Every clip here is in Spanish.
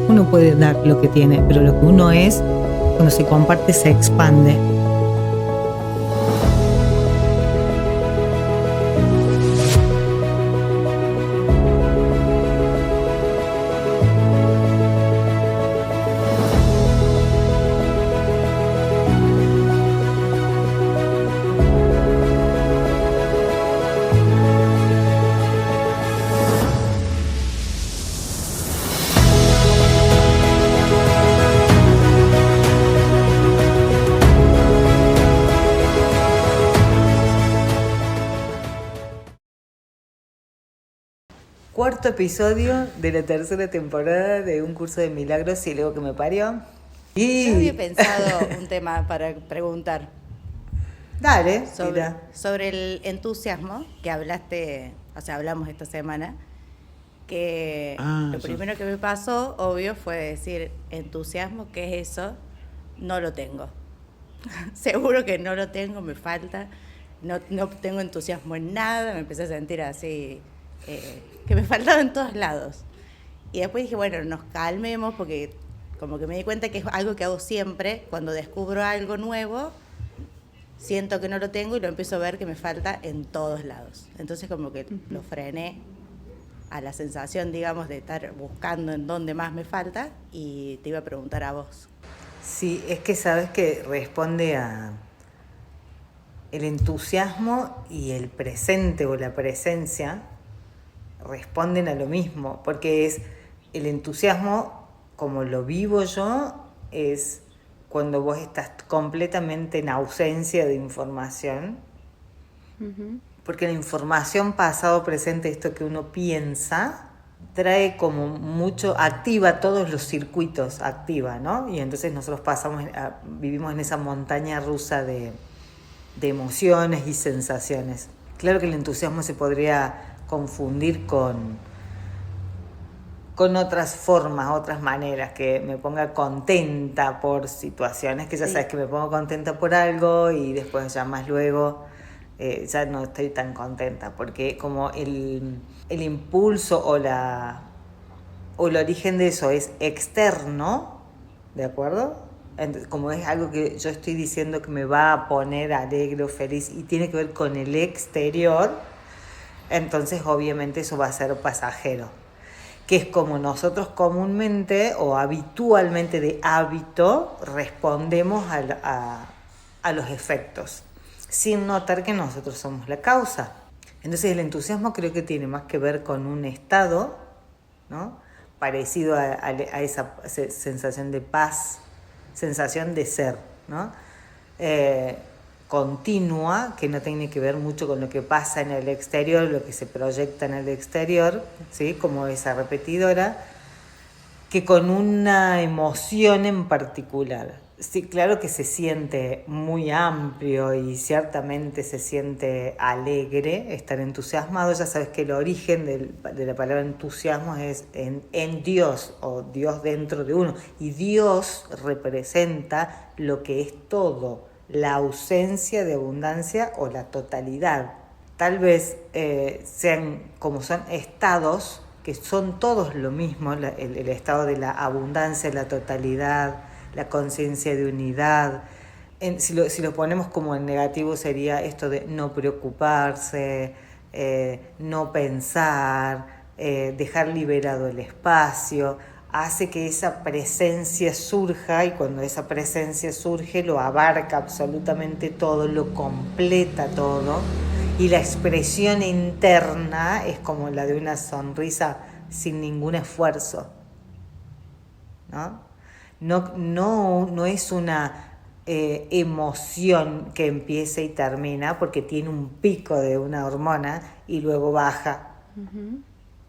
Uno puede dar lo que tiene, pero lo que uno es, cuando se comparte, se expande. Cuarto episodio de la tercera temporada de Un Curso de Milagros y luego que me parió. Yo había pensado un tema para preguntar. Dale, sobre el entusiasmo que hablamos esta semana, que lo primero que me pasó, obvio, fue decir, entusiasmo, ¿qué es eso? No lo tengo. Seguro que no lo tengo, me falta. No tengo entusiasmo en nada, me empecé a sentir así, que me faltaba en todos lados. Y después dije, bueno, nos calmemos, porque como que me di cuenta que es algo que hago siempre. Cuando descubro algo nuevo, siento que no lo tengo y lo empiezo a ver que me falta en todos lados. Entonces como que lo frené a la sensación, digamos, de estar buscando en dónde más me falta, y te iba a preguntar a vos. Sí, es que sabes que responde a el entusiasmo y el presente o la presencia responden a lo mismo, porque es el entusiasmo, como lo vivo yo, es cuando vos estás completamente en ausencia de información, porque la información pasado, presente, esto que uno piensa, trae como mucho, activa todos los circuitos, activa, ¿no? Y entonces nosotros vivimos en esa montaña rusa de emociones y sensaciones. Claro que el entusiasmo se podría confundir con otras formas, otras maneras, que me ponga contenta por situaciones, que ya sabes que me pongo contenta por algo y después ya más luego ya no estoy tan contenta, porque como el impulso o el origen de eso es externo, ¿de acuerdo? Como es algo que yo estoy diciendo que me va a poner alegre o feliz y tiene que ver con el exterior, entonces obviamente eso va a ser pasajero, que es como nosotros comúnmente o habitualmente de hábito respondemos a los efectos, sin notar que nosotros somos la causa. Entonces el entusiasmo creo que tiene más que ver con un estado, ¿no?, parecido a esa sensación de paz, sensación de ser, ¿no?, continua, que no tiene que ver mucho con lo que pasa en el exterior, lo que se proyecta en el exterior, ¿sí?, como esa repetidora, que con una emoción en particular. Sí, claro que se siente muy amplio y ciertamente se siente alegre estar entusiasmado. Ya sabes que el origen de la palabra entusiasmo es en Dios, o Dios dentro de uno, y Dios representa lo que es todo, la ausencia de abundancia o la totalidad. Tal vez sean como son estados que son todos lo mismo, el estado de la abundancia, la totalidad, la conciencia de unidad. Si lo ponemos como en negativo, sería esto de no preocuparse, no pensar, dejar liberado el espacio. Hace que esa presencia surja, y cuando esa presencia surge lo abarca absolutamente todo, lo completa todo, y la expresión interna es como la de una sonrisa sin ningún esfuerzo, ¿no? No es una emoción que empieza y termina porque tiene un pico de una hormona y luego baja,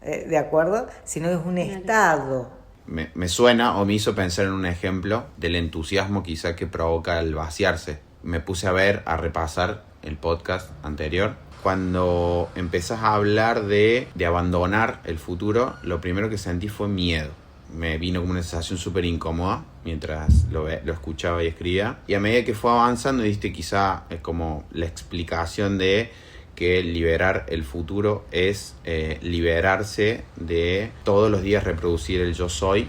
¿de acuerdo? Sino es un estado. Me suena o me hizo pensar en un ejemplo del entusiasmo quizá que provoca el vaciarse. Me puse a repasar el podcast anterior. Cuando empezás a hablar de abandonar el futuro, lo primero que sentí fue miedo. Me vino como una sensación súper incómoda mientras lo escuchaba y escribía. Y a medida que fue avanzando, viste, quizá es como la explicación de que liberar el futuro es liberarse de todos los días reproducir el yo soy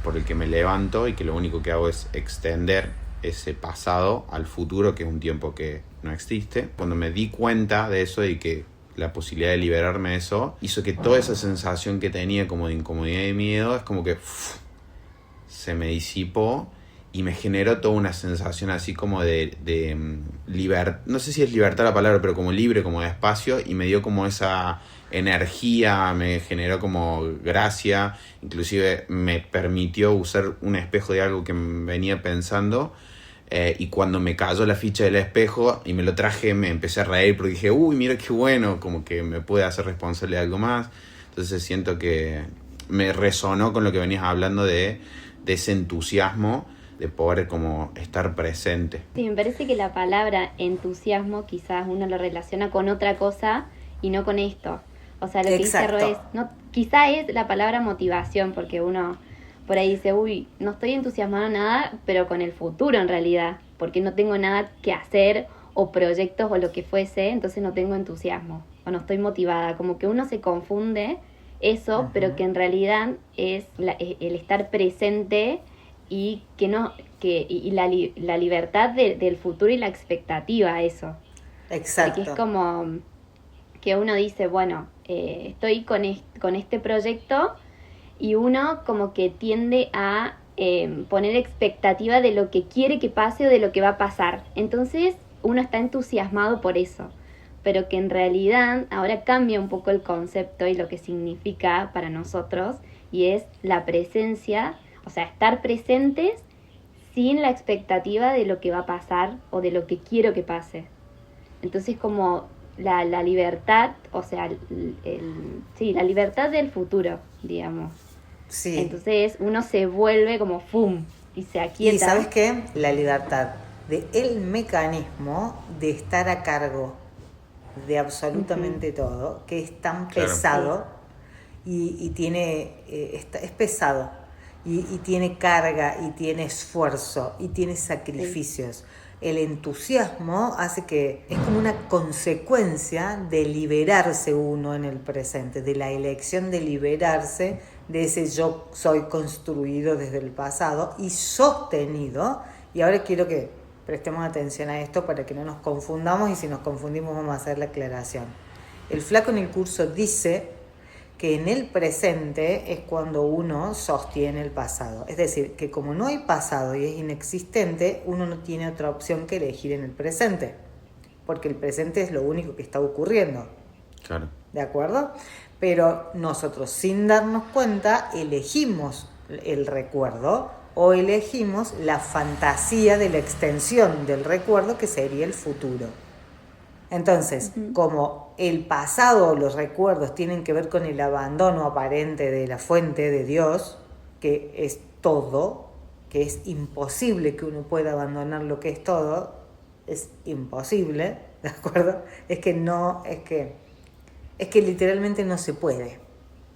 por el que me levanto y que lo único que hago es extender ese pasado al futuro, que es un tiempo que no existe. Cuando me di cuenta de eso y que la posibilidad de liberarme de eso hizo que toda esa sensación que tenía como de incomodidad y miedo es como que se me disipó y me generó toda una sensación así como de libertad, no sé si es libertad la palabra, pero como libre, como de espacio, y me dio como esa energía, me generó como gracia, inclusive me permitió usar un espejo de algo que venía pensando, y cuando me cayó la ficha del espejo y me lo traje, me empecé a reír porque dije, uy, mira qué bueno, como que me puede hacer responsable de algo más. Entonces siento que me resonó con lo que venías hablando de ese entusiasmo de poder como estar presente. Sí, me parece que la palabra entusiasmo quizás uno lo relaciona con otra cosa y no con esto. O sea, lo que dice Ro es, no, quizá es la palabra motivación, porque uno por ahí dice, uy, no estoy entusiasmado nada, pero con el futuro en realidad, porque no tengo nada que hacer o proyectos o lo que fuese, entonces no tengo entusiasmo o no estoy motivada. Como que uno se confunde eso, pero que en realidad es el estar presente y que no y la libertad del futuro y la expectativa a eso. Exacto. Porque es como que uno dice, bueno, estoy con este proyecto, y uno como que tiende a poner expectativa de lo que quiere que pase o de lo que va a pasar. Entonces uno está entusiasmado por eso, pero que en realidad ahora cambia un poco el concepto y lo que significa para nosotros, y es la presencia, o sea, estar presentes sin la expectativa de lo que va a pasar o de lo que quiero que pase. Entonces como la libertad, o sea, sí, la libertad del futuro, digamos. Sí. Entonces uno se vuelve como ¡fum! Y se aquieta. Y ¿sabes qué? La libertad de el mecanismo de estar a cargo de absolutamente todo, que es tan pesado y tiene es pesado y tiene carga y tiene esfuerzo y tiene sacrificios. El entusiasmo hace que es como una consecuencia de liberarse uno en el presente, de la elección de liberarse de ese yo soy construido desde el pasado y sostenido. Y ahora quiero que prestemos atención a esto para que no nos confundamos, y si nos confundimos vamos a hacer la aclaración. El flaco en el curso dice que en el presente es cuando uno sostiene el pasado. Es decir, que como no hay pasado y es inexistente, uno no tiene otra opción que elegir en el presente, porque el presente es lo único que está ocurriendo. Claro. ¿De acuerdo? Pero nosotros, sin darnos cuenta, elegimos el recuerdo o elegimos la fantasía de la extensión del recuerdo, que sería el futuro. Entonces, como el pasado o los recuerdos tienen que ver con el abandono aparente de la fuente de Dios, que es todo, que es imposible que uno pueda abandonar lo que es todo, es imposible, ¿de acuerdo? Es que literalmente no se puede,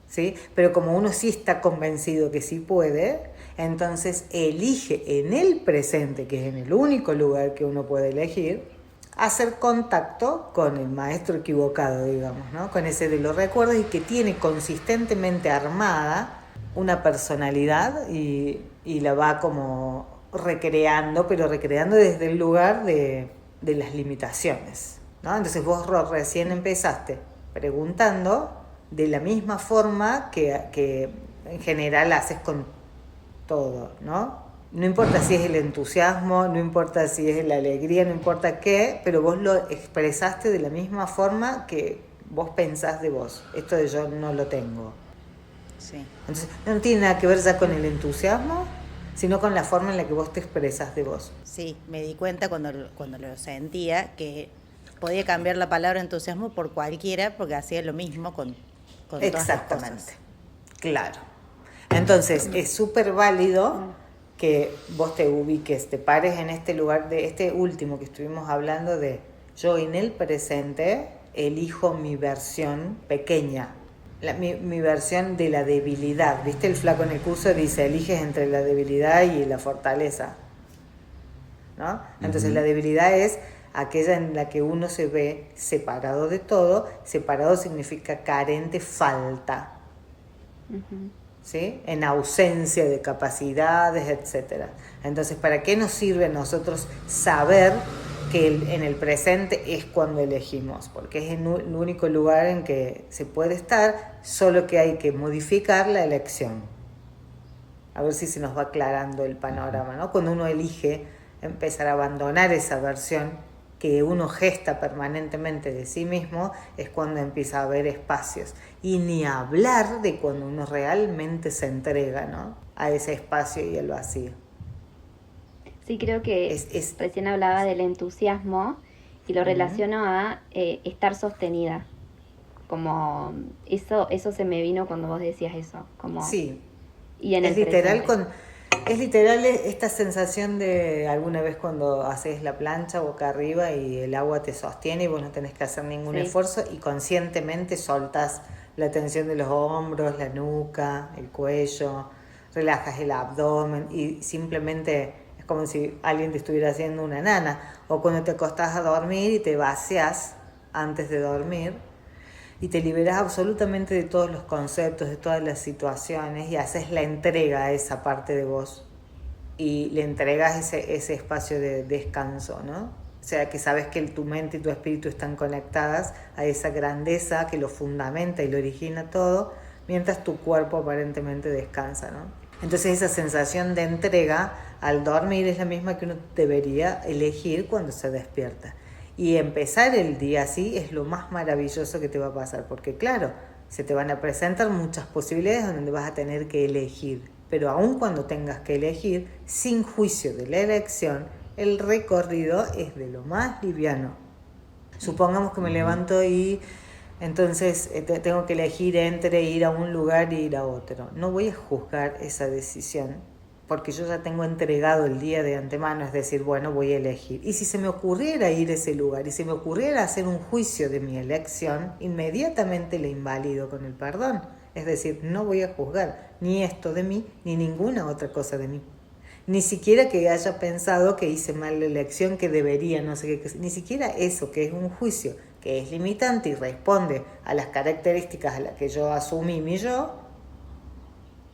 ¿sí? Pero como uno sí está convencido que sí puede, entonces elige en el presente, que es en el único lugar que uno puede elegir, hacer contacto con el maestro equivocado, digamos, ¿no? Con ese de los recuerdos, y que tiene consistentemente armada una personalidad y la va como recreando, pero recreando desde el lugar de las limitaciones, ¿no? Entonces vos recién empezaste preguntando de la misma forma que en general haces con todo, ¿no? No importa si es el entusiasmo, no importa si es la alegría, no importa qué, pero vos lo expresaste de la misma forma que vos pensás de vos. Esto de yo no lo tengo. Sí. Entonces, no tiene nada que ver ya con el entusiasmo, sino con la forma en la que vos te expresas de vos. Sí, me di cuenta cuando lo sentía que podía cambiar la palabra entusiasmo por cualquiera, porque hacía lo mismo con todas las cosas. Claro. Entonces, es súper válido que vos te ubiques, te pares en este lugar de este último que estuvimos hablando de yo en el presente elijo mi versión pequeña, mi versión de la debilidad. ¿Viste? El flaco en el curso dice, eliges entre la debilidad y la fortaleza, ¿no? Entonces la debilidad es aquella en la que uno se ve separado de todo. Separado significa carente, falta. ¿sí? En ausencia de capacidades, etc. Entonces, ¿para qué nos sirve a nosotros saber que en el presente es cuando elegimos? Porque es el único lugar en que se puede estar, solo que hay que modificar la elección. A ver si se nos va aclarando el panorama, ¿no? Cuando uno elige empezar a abandonar esa versión que uno gesta permanentemente de sí mismo, es cuando empieza a haber espacios. Y ni hablar de cuando uno realmente se entrega, ¿no? A ese espacio y el vacío. Sí, creo que recién hablaba del entusiasmo y lo relaciono a estar sostenida. Como eso se me vino cuando vos decías eso. Como, sí, y en es el literal presente. Es literal esta sensación de alguna vez cuando haces la plancha boca arriba y el agua te sostiene y vos no tenés que hacer ningún esfuerzo y conscientemente soltás la tensión de los hombros, la nuca, el cuello, relajas el abdomen y simplemente es como si alguien te estuviera haciendo una nana. O cuando te acostás a dormir y te vaciás antes de dormir y te liberas absolutamente de todos los conceptos, de todas las situaciones y haces la entrega a esa parte de vos y le entregas ese espacio de descanso, ¿no? O sea, que sabes que tu mente y tu espíritu están conectadas a esa grandeza que lo fundamenta y lo origina todo, mientras tu cuerpo aparentemente descansa, ¿no? Entonces esa sensación de entrega al dormir es la misma que uno debería elegir cuando se despierta. Y empezar el día así es lo más maravilloso que te va a pasar, porque claro, se te van a presentar muchas posibilidades donde vas a tener que elegir, pero aun cuando tengas que elegir, sin juicio de la elección, el recorrido es de lo más liviano. Supongamos que me levanto y entonces tengo que elegir entre ir a un lugar e ir a otro. No voy a juzgar esa decisión, porque yo ya tengo entregado el día de antemano, es decir, bueno, voy a elegir. Y si se me ocurriera ir a ese lugar, y si me ocurriera hacer un juicio de mi elección, inmediatamente le invalido con el perdón. Es decir, no voy a juzgar ni esto de mí, ni ninguna otra cosa de mí. Ni siquiera que haya pensado que hice mal la elección, que debería, no sé qué, ni siquiera eso, que es un juicio, que es limitante y responde a las características a las que yo asumí mi yo.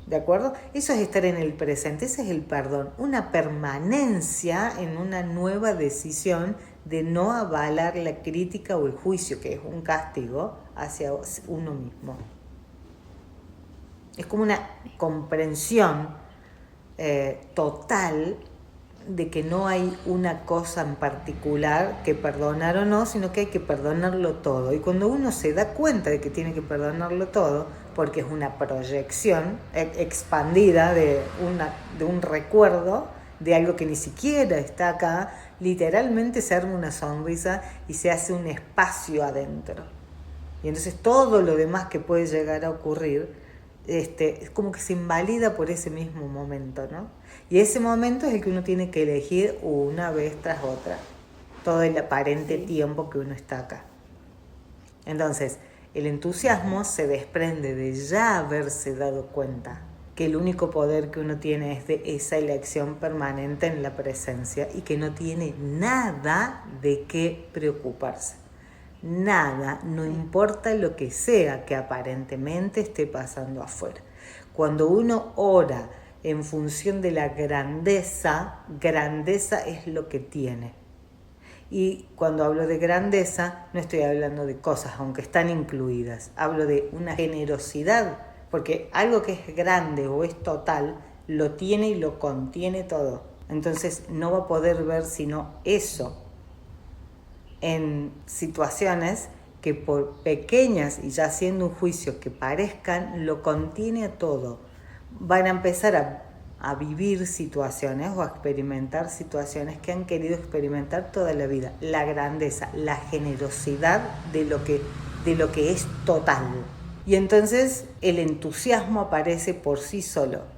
¿De acuerdo? Eso es estar en el presente, ese es el perdón, una permanencia en una nueva decisión de no avalar la crítica o el juicio, que es un castigo hacia uno mismo. Es como una comprensión total de que no hay una cosa en particular que perdonar o no, sino que hay que perdonarlo todo. Y cuando uno se da cuenta de que tiene que perdonarlo todo, porque es una proyección expandida de un recuerdo de algo que ni siquiera está acá, literalmente se arma una sonrisa y se hace un espacio adentro. Y entonces todo lo demás que puede llegar a ocurrir es como que se invalida por ese mismo momento, ¿no? Y ese momento es el que uno tiene que elegir una vez tras otra, todo el aparente tiempo que uno está acá. Entonces, el entusiasmo se desprende de ya haberse dado cuenta que el único poder que uno tiene es de esa elección permanente en la presencia y que no tiene nada de qué preocuparse. Nada, no importa lo que sea que aparentemente esté pasando afuera. Cuando uno ora en función de la grandeza, grandeza es lo que tiene. Y cuando hablo de grandeza, no estoy hablando de cosas, aunque están incluidas. Hablo de una generosidad, porque algo que es grande o es total, lo tiene y lo contiene todo. Entonces no va a poder ver sino eso en situaciones que por pequeñas y ya haciendo un juicio que parezcan, lo contiene todo. Van a empezar a vivir situaciones o a experimentar situaciones que han querido experimentar toda la vida. La grandeza, la generosidad de lo que es total. Y entonces el entusiasmo aparece por sí solo.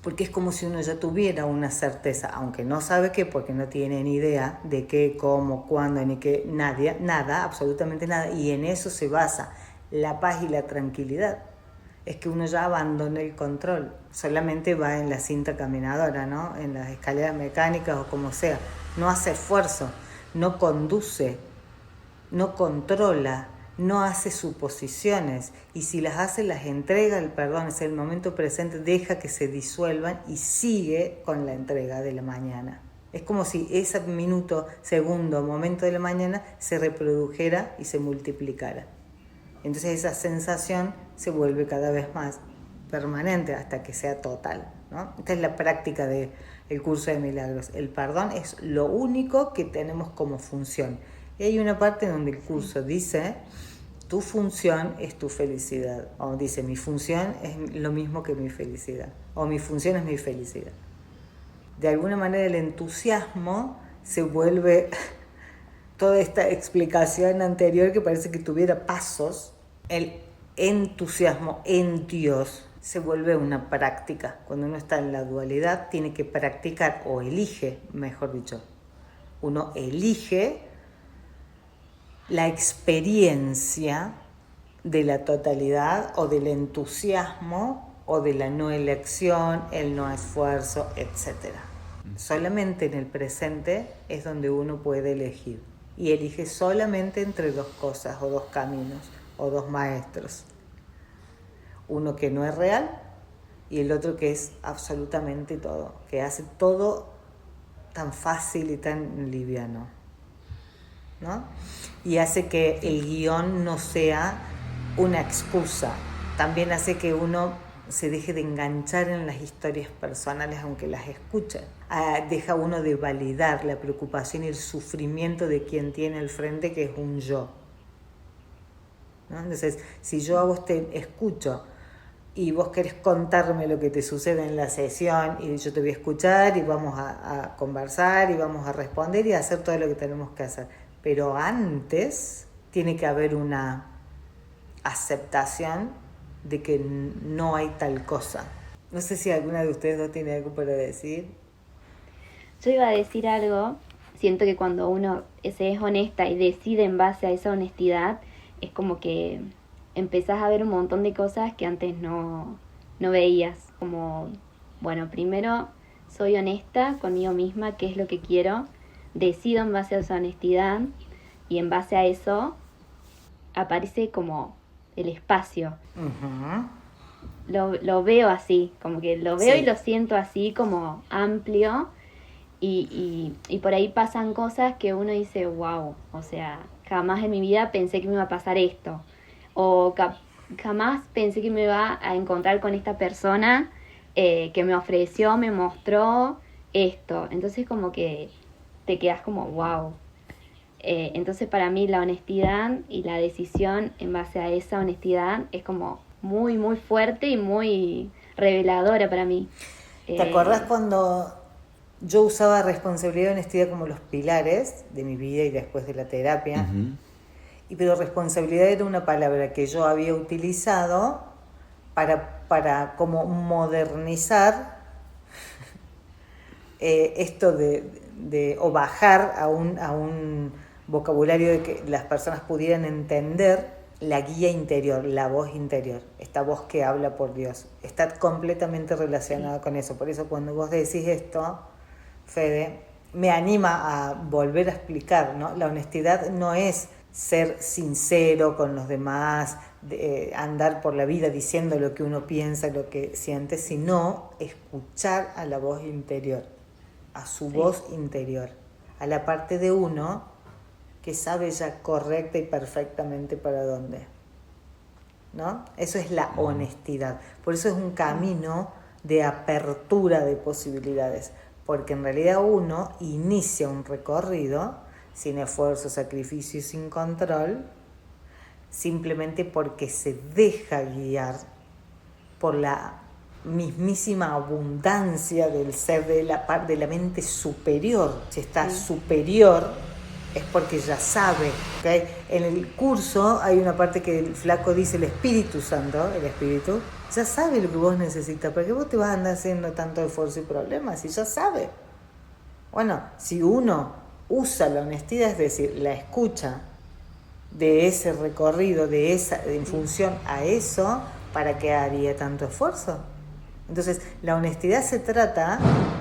Porque es como si uno ya tuviera una certeza, aunque no sabe qué, porque no tiene ni idea de qué, cómo, cuándo, ni qué, nada, absolutamente nada. Y en eso se basa la paz y la tranquilidad. Es que uno ya abandona el control, solamente va en la cinta caminadora, ¿no? En las escaleras mecánicas o como sea. No hace esfuerzo, no conduce, no controla, no hace suposiciones, y si las hace, las entrega el perdón, es el momento presente, deja que se disuelvan y sigue con la entrega de la mañana. Es como si ese minuto, segundo, momento de la mañana se reprodujera y se multiplicara. Entonces esa sensación se vuelve cada vez más permanente hasta que sea total, ¿no? Esta es la práctica del curso de milagros. El perdón es lo único que tenemos como función. Y hay una parte donde el curso dice, tu función es tu felicidad. O dice, mi función es lo mismo que mi felicidad. O mi función es mi felicidad. De alguna manera el entusiasmo se vuelve toda esta explicación anterior que parece que tuviera pasos. El entusiasmo en Dios se vuelve una práctica. Cuando uno está en la dualidad, tiene que practicar, o elige, mejor dicho. Uno elige la experiencia de la totalidad o del entusiasmo o de la no elección, el no esfuerzo, etc. Solamente en el presente es donde uno puede elegir. Y elige solamente entre dos cosas o dos caminos o dos maestros. Uno que no es real y el otro que es absolutamente todo, que hace todo tan fácil y tan liviano, ¿no? Y hace que el guión no sea una excusa. También hace que uno se deje de enganchar en las historias personales aunque las escuche. Deja uno de validar la preocupación y el sufrimiento de quien tiene al frente, que es un yo, ¿no? Entonces, si yo a vos te escucho y vos querés contarme lo que te sucede en la sesión, y yo te voy a escuchar y vamos a conversar y vamos a responder y a hacer todo lo que tenemos que hacer. Pero antes tiene que haber una aceptación de que no hay tal cosa. No sé si alguna de ustedes dos tiene algo para decir. Yo iba a decir algo. Siento que cuando uno se es honesta y decide en base a esa honestidad, es como que empezás a ver un montón de cosas que antes no veías. Como, bueno, primero soy honesta conmigo misma, qué es lo que quiero, decido en base a esa honestidad y en base a eso aparece como el espacio. Uh-huh. Lo veo así, como que lo veo Sí. y lo siento así como amplio y por ahí pasan cosas que uno dice, wow, o sea, jamás en mi vida pensé que me iba a pasar esto, o jamás pensé que me iba a encontrar con esta persona que me ofreció, me mostró esto. Entonces como que te quedas como wow. Entonces para mí la honestidad y la decisión en base a esa honestidad es como muy, muy fuerte y muy reveladora para mí. ¿Te acordás cuando yo usaba responsabilidad y honestidad como los pilares de mi vida y después de la terapia? Uh-huh. Pero responsabilidad era una palabra que yo había utilizado para como modernizar esto o bajar a un vocabulario de que las personas pudieran entender la guía interior, la voz interior, esta voz que habla por Dios. Está completamente relacionada con eso. Por eso cuando vos decís esto, Fede, me anima a volver a explicar, ¿no? La honestidad no es ser sincero con los demás, andar por la vida diciendo lo que uno piensa, lo que siente, sino escuchar a la voz interior, a su voz interior, a la parte de uno que sabe ya correcta y perfectamente para dónde, ¿no? Eso es la honestidad. Por eso es un camino de apertura de posibilidades, porque en realidad uno inicia un recorrido sin esfuerzo, sacrificio y sin control, simplemente porque se deja guiar por la mismísima abundancia del ser, de la mente superior. Si está superior es porque ya sabe, ¿okay? En el curso hay una parte que el flaco dice, el Espíritu Santo, el Espíritu, ya sabe lo que vos necesitas. ¿Para qué vos te vas a andar haciendo tanto esfuerzo y problemas? Si ya sabe. Bueno, si uno usa la honestidad, es decir, la escucha de ese recorrido, en función a eso, ¿para qué haría tanto esfuerzo? Entonces, la honestidad se trata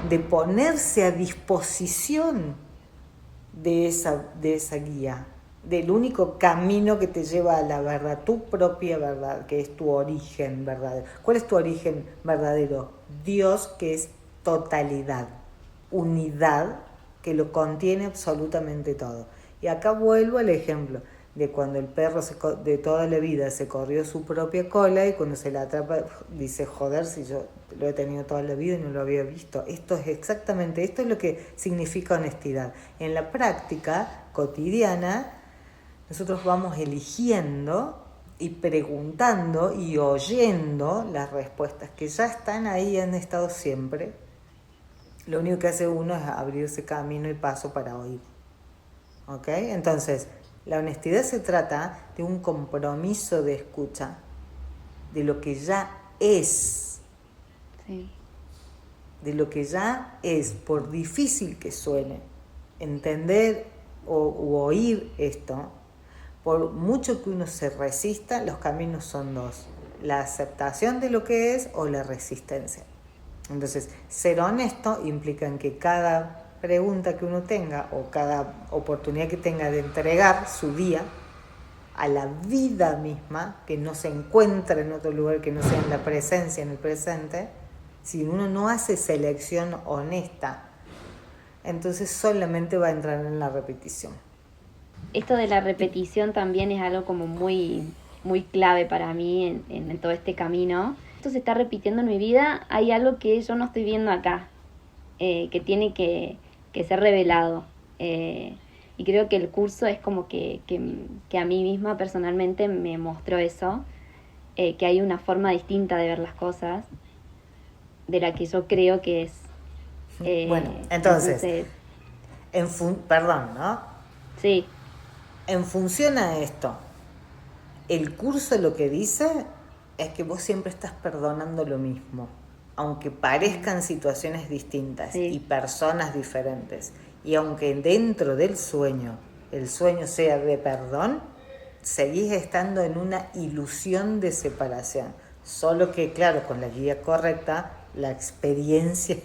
de ponerse a disposición de esa guía, del único camino que te lleva a la verdad, tu propia verdad, que es tu origen verdadero. ¿Cuál es tu origen verdadero? Dios, que es totalidad, unidad, que lo contiene absolutamente todo. Y acá vuelvo al ejemplo de cuando el perro de toda la vida se corrió su propia cola y cuando se la atrapa dice, joder, si yo lo he tenido toda la vida y no lo había visto. Esto es lo que significa honestidad. En la práctica cotidiana, nosotros vamos eligiendo y preguntando y oyendo las respuestas que ya están ahí, han estado siempre. Lo único que hace uno es abrirse camino y paso para oír. ¿Ok? Entonces, la honestidad se trata de un compromiso de escucha de lo que ya es. Sí. De lo que ya es, por difícil que suene, entender u oír esto, por mucho que uno se resista, los caminos son dos: la aceptación de lo que es o la resistencia. Entonces, ser honesto implica en que cada pregunta que uno tenga o cada oportunidad que tenga de entregar su día a la vida misma, que no se encuentra en otro lugar que no sea en la presencia, en el presente, si uno no hace selección honesta, entonces solamente va a entrar en la repetición. Esto de la repetición también es algo como muy, muy clave para mí en todo este camino. Esto se está repitiendo en mi vida, hay algo que yo no estoy viendo acá, que tiene que ser revelado. Y creo que el curso es como que a mí misma personalmente me mostró eso, que hay una forma distinta de ver las cosas, de la que yo creo que es. Bueno, entonces perdón, ¿no? Sí. En función a esto, el curso lo que dice es que vos siempre estás perdonando lo mismo, aunque parezcan situaciones distintas y personas diferentes. Y aunque dentro del sueño, el sueño sea de perdón, seguís estando en una ilusión de separación. Solo que, claro, con la guía correcta, la experiencia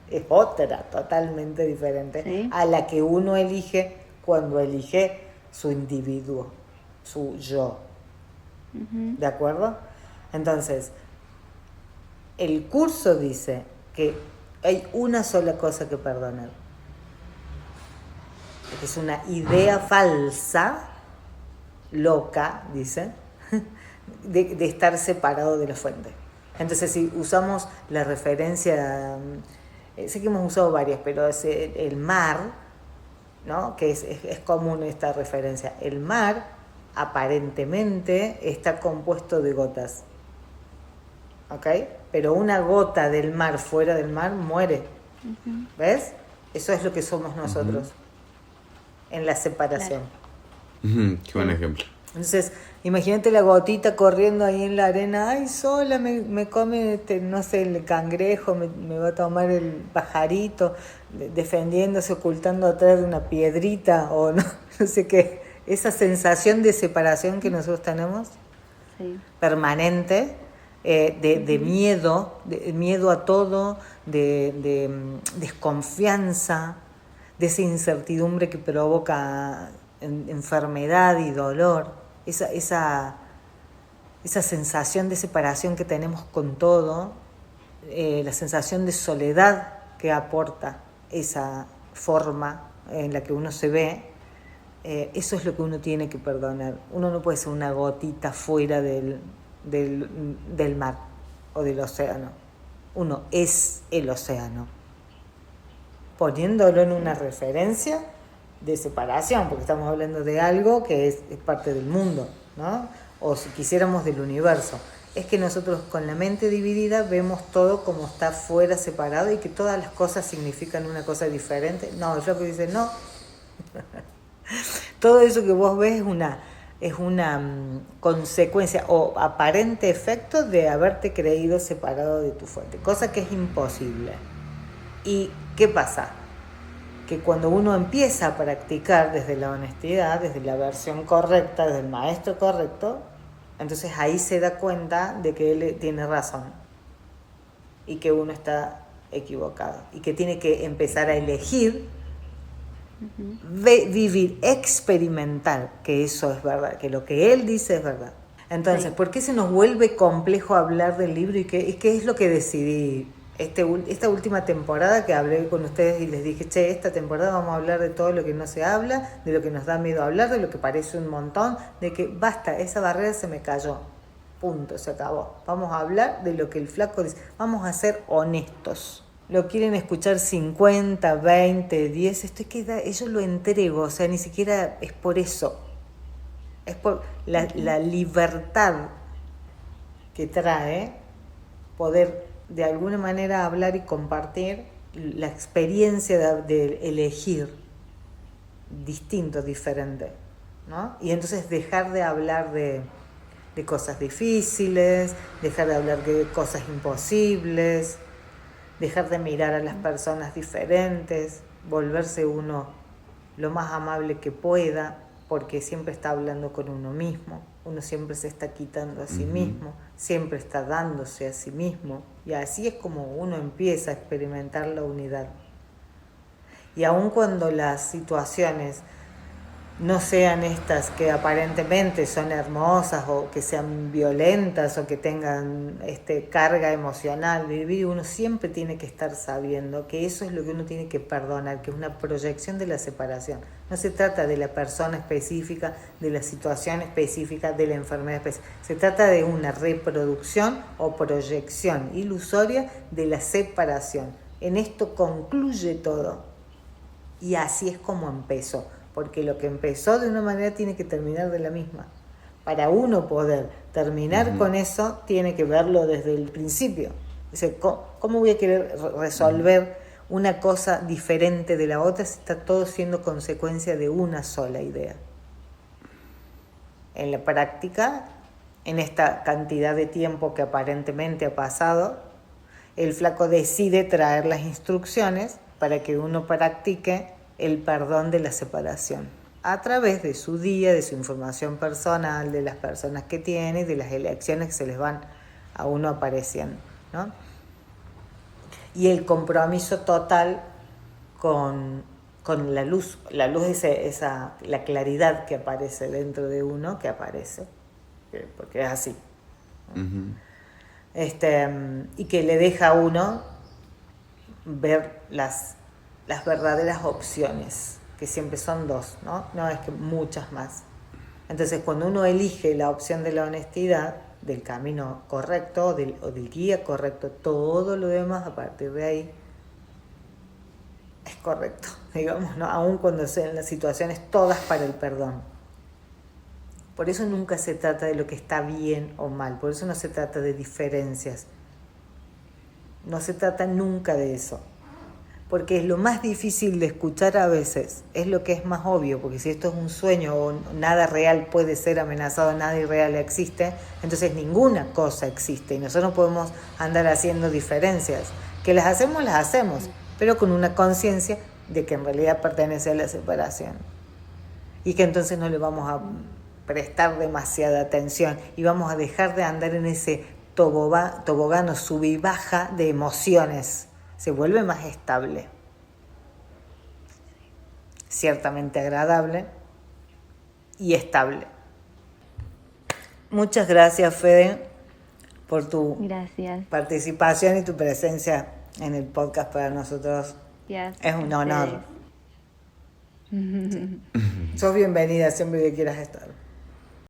es otra, totalmente diferente a la que uno elige cuando elige su individuo, su yo. ¿De acuerdo? Entonces, el curso dice que hay una sola cosa que perdonar. Que es una idea falsa, loca, dice, de estar separado de la fuente. Entonces, si usamos la referencia, sé que hemos usado varias, pero es el mar, ¿no? Que es común esta referencia. El mar aparentemente está compuesto de gotas, ¿ok? Pero una gota del mar fuera del mar muere. ¿Ves? Eso es lo que somos nosotros en la separación. Qué buen ejemplo. Entonces, imagínate la gotita corriendo ahí en la arena. Ay, sola me come, no sé, el cangrejo, me va a tomar el pajarito, defendiéndose, ocultando atrás de una piedrita o no sé qué. Esa sensación de separación que nosotros tenemos, permanente, de miedo a todo, de desconfianza, de esa incertidumbre que provoca enfermedad y dolor, esa sensación de separación que tenemos con todo, la sensación de soledad que aporta esa forma en la que uno se ve, eso es lo que uno tiene que perdonar. Uno no puede ser una gotita fuera del mar o del océano. Uno es el océano, poniéndolo en una referencia de separación, porque estamos hablando de algo que es parte del mundo, ¿no? O si quisiéramos del universo. Es que nosotros con la mente dividida vemos todo como está fuera, separado, y que todas las cosas significan una cosa diferente. No, el flaco dice no. Todo eso que vos ves es una consecuencia o aparente efecto de haberte creído separado de tu fuente, cosa que es imposible. ¿Y qué pasa? Que cuando uno empieza a practicar desde la honestidad, desde la versión correcta, desde el maestro correcto, entonces ahí se da cuenta de que él tiene razón y que uno está equivocado y que tiene que empezar a elegir vivir, experimentar que eso es verdad, que lo que él dice es verdad. Entonces, sí. ¿Por qué se nos vuelve complejo hablar del libro y qué es lo que decidí? Esta última temporada que hablé con ustedes y les dije, che, esta temporada vamos a hablar de todo lo que no se habla, de lo que nos da miedo hablar, de lo que parece un montón, de que basta, esa barrera se me cayó, punto, se acabó. Vamos a hablar de lo que el flaco dice, vamos a ser honestos. Lo quieren escuchar 50, 20, 10, esto es que yo lo entrego, o sea, ni siquiera es por eso, es por la libertad que trae poder de alguna manera hablar y compartir la experiencia de elegir distinto, diferente, ¿no? Y entonces dejar de hablar de cosas difíciles, dejar de hablar de cosas imposibles, dejar de mirar a las personas diferentes, volverse uno lo más amable que pueda, porque siempre está hablando con uno mismo, uno siempre se está quitando a sí mismo, siempre está dándose a sí mismo, y así es como uno empieza a experimentar la unidad. Y aun cuando las situaciones no sean estas que aparentemente son hermosas o que sean violentas o que tengan carga emocional, vivir, uno siempre tiene que estar sabiendo que eso es lo que uno tiene que perdonar, que es una proyección de la separación. No se trata de la persona específica, de la situación específica, de la enfermedad específica. Se trata de una reproducción o proyección ilusoria de la separación. En esto concluye todo. Y así es como empezó. Porque lo que empezó de una manera tiene que terminar de la misma. Para uno poder terminar con eso, tiene que verlo desde el principio. O sea, ¿cómo voy a querer resolver una cosa diferente de la otra si está todo siendo consecuencia de una sola idea? En la práctica, en esta cantidad de tiempo que aparentemente ha pasado, el flaco decide traer las instrucciones para que uno practique el perdón de la separación a través de su día, de su información personal, de las personas que tiene, de las elecciones que se les van a uno apareciendo, ¿no? Y el compromiso total con la luz es la claridad que aparece dentro de uno, que aparece, porque es así, ¿no? Y que le deja a uno ver las verdaderas opciones, que siempre son dos, ¿no? No es que muchas más. Entonces, cuando uno elige la opción de la honestidad, del camino correcto o del guía correcto, todo lo demás a partir de ahí es correcto, digamos, ¿no? Aun cuando sean las situaciones todas para el perdón. Por eso nunca se trata de lo que está bien o mal, por eso no se trata de diferencias, no se trata nunca de eso. Porque es lo más difícil de escuchar a veces, es lo que es más obvio, porque si esto es un sueño o nada real puede ser amenazado, nada irreal existe, entonces ninguna cosa existe y nosotros no podemos andar haciendo diferencias. Que las hacemos, pero con una conciencia de que en realidad pertenece a la separación y que entonces no le vamos a prestar demasiada atención y vamos a dejar de andar en ese tobogán o sub y baja de emociones. Se vuelve más estable, ciertamente agradable y estable. Muchas gracias, Fede, por tu participación y tu presencia en el podcast. Para nosotros es un honor. Sí. Sos bienvenida siempre que quieras estar.